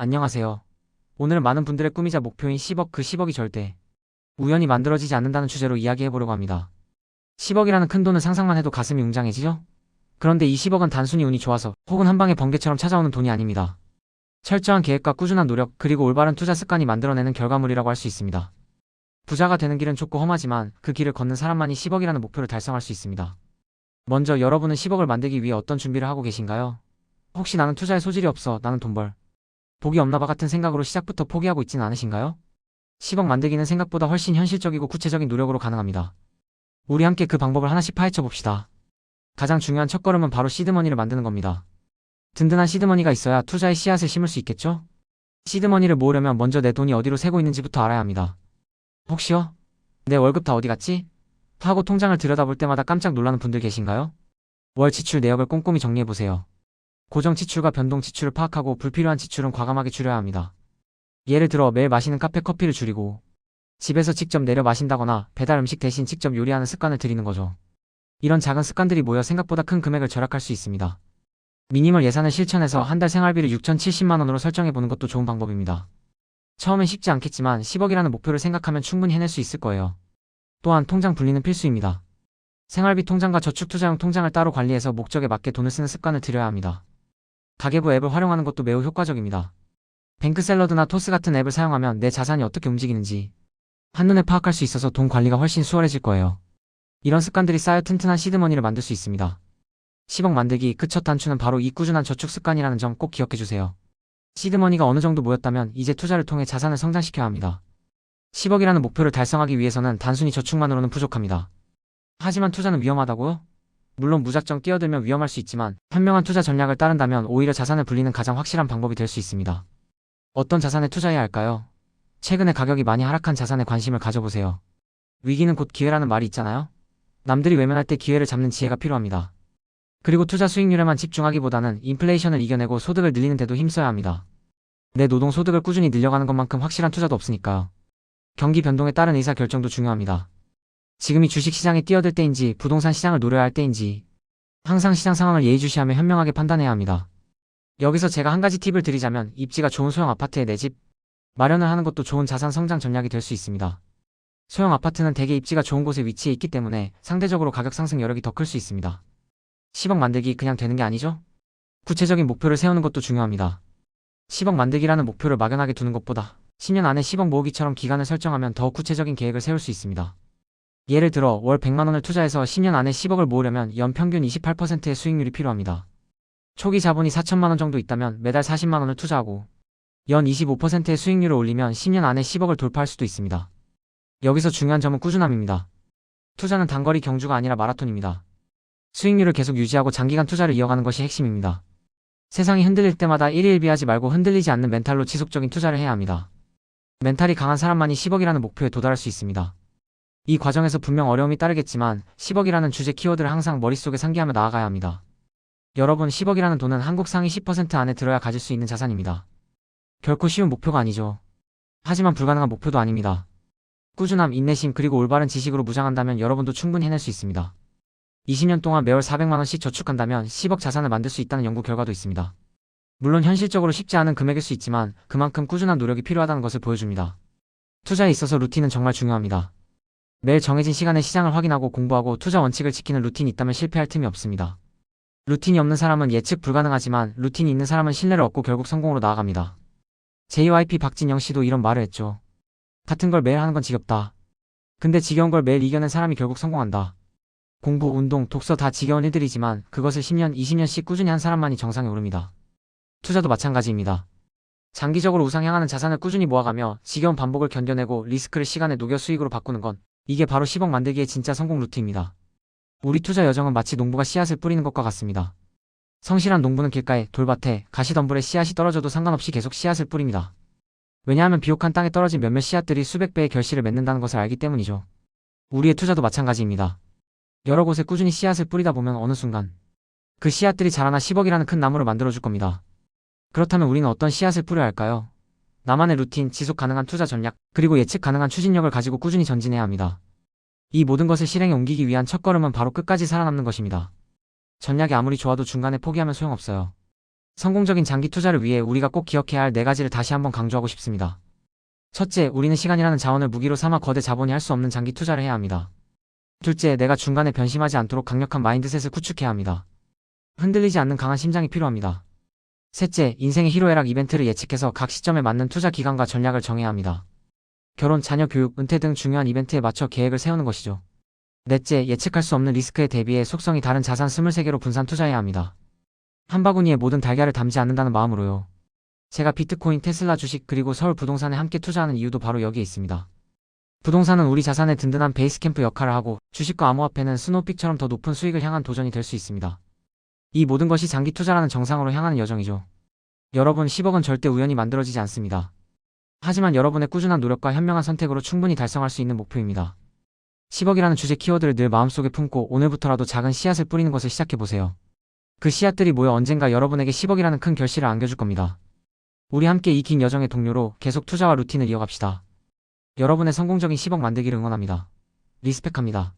안녕하세요. 오늘은 많은 분들의 꿈이자 목표인 10억, 그 10억이 절대 우연히 만들어지지 않는다는 주제로 이야기해보려고 합니다. 10억이라는 큰 돈은 상상만 해도 가슴이 웅장해지죠? 그런데 이 10억은 단순히 운이 좋아서 혹은 한 방에 번개처럼 찾아오는 돈이 아닙니다. 철저한 계획과 꾸준한 노력, 그리고 올바른 투자 습관이 만들어내는 결과물이라고 할 수 있습니다. 부자가 되는 길은 좁고 험하지만 그 길을 걷는 사람만이 10억이라는 목표를 달성할 수 있습니다. 먼저 여러분은 10억을 만들기 위해 어떤 준비를 하고 계신가요? 혹시 나는 투자에 소질이 없어, 나는 돈 벌 복이 없나봐 같은 생각으로 시작부터 포기하고 있지는 않으신가요? 10억 만들기는 생각보다 훨씬 현실적이고 구체적인 노력으로 가능합니다. 우리 함께 그 방법을 하나씩 파헤쳐 봅시다. 가장 중요한 첫걸음은 바로 시드머니를 만드는 겁니다. 든든한 시드머니가 있어야 투자의 씨앗을 심을 수 있겠죠? 시드머니를 모으려면 먼저 내 돈이 어디로 새고 있는지부터 알아야 합니다. 혹시요? 내 월급 다 어디 갔지? 하고 통장을 들여다볼 때마다 깜짝 놀라는 분들 계신가요? 월 지출 내역을 꼼꼼히 정리해보세요. 고정 지출과 변동 지출을 파악하고 불필요한 지출은 과감하게 줄여야 합니다. 예를 들어 매일 마시는 카페 커피를 줄이고 집에서 직접 내려 마신다거나 배달 음식 대신 직접 요리하는 습관을 들이는 거죠. 이런 작은 습관들이 모여 생각보다 큰 금액을 절약할 수 있습니다. 미니멀 예산을 실천해서 한 달 생활비를 6,070만 원으로 설정해보는 것도 좋은 방법입니다. 처음엔 쉽지 않겠지만 10억이라는 목표를 생각하면 충분히 해낼 수 있을 거예요. 또한 통장 분리는 필수입니다. 생활비 통장과 저축투자용 통장을 따로 관리해서 목적에 맞게 돈을 쓰는 습관을 들여야 합니다. 가계부 앱을 활용하는 것도 매우 효과적입니다. 뱅크샐러드나 토스 같은 앱을 사용하면 내 자산이 어떻게 움직이는지 한눈에 파악할 수 있어서 돈 관리가 훨씬 수월해질 거예요. 이런 습관들이 쌓여 튼튼한 시드머니를 만들 수 있습니다. 10억 만들기 그 첫 단추는 바로 이 꾸준한 저축 습관이라는 점 꼭 기억해주세요. 시드머니가 어느 정도 모였다면 이제 투자를 통해 자산을 성장시켜야 합니다. 10억이라는 목표를 달성하기 위해서는 단순히 저축만으로는 부족합니다. 하지만 투자는 위험하다고요? 물론 무작정 뛰어들면 위험할 수 있지만 현명한 투자 전략을 따른다면 오히려 자산을 불리는 가장 확실한 방법이 될 수 있습니다. 어떤 자산에 투자해야 할까요? 최근에 가격이 많이 하락한 자산에 관심을 가져보세요. 위기는 곧 기회라는 말이 있잖아요? 남들이 외면할 때 기회를 잡는 지혜가 필요합니다. 그리고 투자 수익률에만 집중하기보다는 인플레이션을 이겨내고 소득을 늘리는 데도 힘써야 합니다. 내 노동 소득을 꾸준히 늘려가는 것만큼 확실한 투자도 없으니까요. 경기 변동에 따른 의사결정도 중요합니다. 지금이 주식시장에 뛰어들 때인지 부동산 시장을 노려야 할 때인지 항상 시장 상황을 예의주시하며 현명하게 판단해야 합니다. 여기서 제가 한 가지 팁을 드리자면 입지가 좋은 소형 아파트에 내 집 마련을 하는 것도 좋은 자산 성장 전략이 될 수 있습니다. 소형 아파트는 대개 입지가 좋은 곳에 위치해 있기 때문에 상대적으로 가격 상승 여력이 더 클 수 있습니다. 10억 만들기 그냥 되는 게 아니죠? 구체적인 목표를 세우는 것도 중요합니다. 10억 만들기라는 목표를 막연하게 두는 것보다 10년 안에 10억 모으기처럼 기간을 설정하면 더 구체적인 계획을 세울 수 있습니다. 예를 들어 월 100만 원을 투자해서 10년 안에 10억을 모으려면 연 평균 28%의 수익률이 필요합니다. 초기 자본이 4천만 원 정도 있다면 매달 40만 원을 투자하고 연 25%의 수익률을 올리면 10년 안에 10억을 돌파할 수도 있습니다. 여기서 중요한 점은 꾸준함입니다. 투자는 단거리 경주가 아니라 마라톤입니다. 수익률을 계속 유지하고 장기간 투자를 이어가는 것이 핵심입니다. 세상이 흔들릴 때마다 일희일비하지 말고 흔들리지 않는 멘탈로 지속적인 투자를 해야 합니다. 멘탈이 강한 사람만이 10억이라는 목표에 도달할 수 있습니다. 이 과정에서 분명 어려움이 따르겠지만 10억이라는 주제 키워드를 항상 머릿속에 상기하며 나아가야 합니다. 여러분, 10억이라는 돈은 한국 상위 10% 안에 들어야 가질 수 있는 자산입니다. 결코 쉬운 목표가 아니죠. 하지만 불가능한 목표도 아닙니다. 꾸준함, 인내심, 그리고 올바른 지식으로 무장한다면 여러분도 충분히 해낼 수 있습니다. 20년 동안 매월 400만 원씩 저축한다면 10억 자산을 만들 수 있다는 연구 결과도 있습니다. 물론 현실적으로 쉽지 않은 금액일 수 있지만 그만큼 꾸준한 노력이 필요하다는 것을 보여줍니다. 투자에 있어서 루틴은 정말 중요합니다. 매일 정해진 시간에 시장을 확인하고 공부하고 투자 원칙을 지키는 루틴이 있다면 실패할 틈이 없습니다. 루틴이 없는 사람은 예측 불가능하지만 루틴이 있는 사람은 신뢰를 얻고 결국 성공으로 나아갑니다. JYP 박진영 씨도 이런 말을 했죠. 같은 걸 매일 하는 건 지겹다. 근데 지겨운 걸 매일 이겨낸 사람이 결국 성공한다. 공부, 운동, 독서 다 지겨운 일들이지만 그것을 10년, 20년씩 꾸준히 한 사람만이 정상에 오릅니다. 투자도 마찬가지입니다. 장기적으로 우상 향하는 자산을 꾸준히 모아가며 지겨운 반복을 견뎌내고 리스크를 시간에 녹여 수익으로 바꾸는 건 이게 바로 10억 만들기의 진짜 성공 루트입니다. 우리 투자 여정은 마치 농부가 씨앗을 뿌리는 것과 같습니다. 성실한 농부는 길가에, 돌밭에, 가시덤불에 씨앗이 떨어져도 상관없이 계속 씨앗을 뿌립니다. 왜냐하면 비옥한 땅에 떨어진 몇몇 씨앗들이 수백 배의 결실을 맺는다는 것을 알기 때문이죠. 우리의 투자도 마찬가지입니다. 여러 곳에 꾸준히 씨앗을 뿌리다 보면 어느 순간 그 씨앗들이 자라나 10억이라는 큰 나무를 만들어줄 겁니다. 그렇다면 우리는 어떤 씨앗을 뿌려야 할까요? 나만의 루틴, 지속 가능한 투자 전략, 그리고 예측 가능한 추진력을 가지고 꾸준히 전진해야 합니다. 이 모든 것을 실행에 옮기기 위한 첫걸음은 바로 끝까지 살아남는 것입니다. 전략이 아무리 좋아도 중간에 포기하면 소용없어요. 성공적인 장기 투자를 위해 우리가 꼭 기억해야 할 4가지를 다시 한번 강조하고 싶습니다. 첫째, 우리는 시간이라는 자원을 무기로 삼아 거대 자본이 할 수 없는 장기 투자를 해야 합니다. 둘째, 내가 중간에 변심하지 않도록 강력한 마인드셋을 구축해야 합니다. 흔들리지 않는 강한 심장이 필요합니다. 셋째, 인생의 희로애락 이벤트를 예측해서 각 시점에 맞는 투자 기간과 전략을 정해야 합니다. 결혼, 자녀 교육, 은퇴 등 중요한 이벤트에 맞춰 계획을 세우는 것이죠. 넷째, 예측할 수 없는 리스크에 대비해 속성이 다른 자산 23개로 분산 투자해야 합니다. 한 바구니에 모든 달걀을 담지 않는다는 마음으로요. 제가 비트코인, 테슬라 주식 그리고 서울 부동산에 함께 투자하는 이유도 바로 여기에 있습니다. 부동산은 우리 자산의 든든한 베이스 캠프 역할을 하고 주식과 암호화폐는 스노우픽처럼 더 높은 수익을 향한 도전이 될 수 있습니다. 이 모든 것이 장기 투자라는 정상으로 향하는 여정이죠. 여러분, 10억은 절대 우연히 만들어지지 않습니다. 하지만 여러분의 꾸준한 노력과 현명한 선택으로 충분히 달성할 수 있는 목표입니다. 10억이라는 주제 키워드를 늘 마음속에 품고 오늘부터라도 작은 씨앗을 뿌리는 것을 시작해보세요. 그 씨앗들이 모여 언젠가 여러분에게 10억이라는 큰 결실을 안겨줄 겁니다. 우리 함께 이 긴 여정의 동료로 계속 투자와 루틴을 이어갑시다. 여러분의 성공적인 10억 만들기를 응원합니다. 리스펙합니다.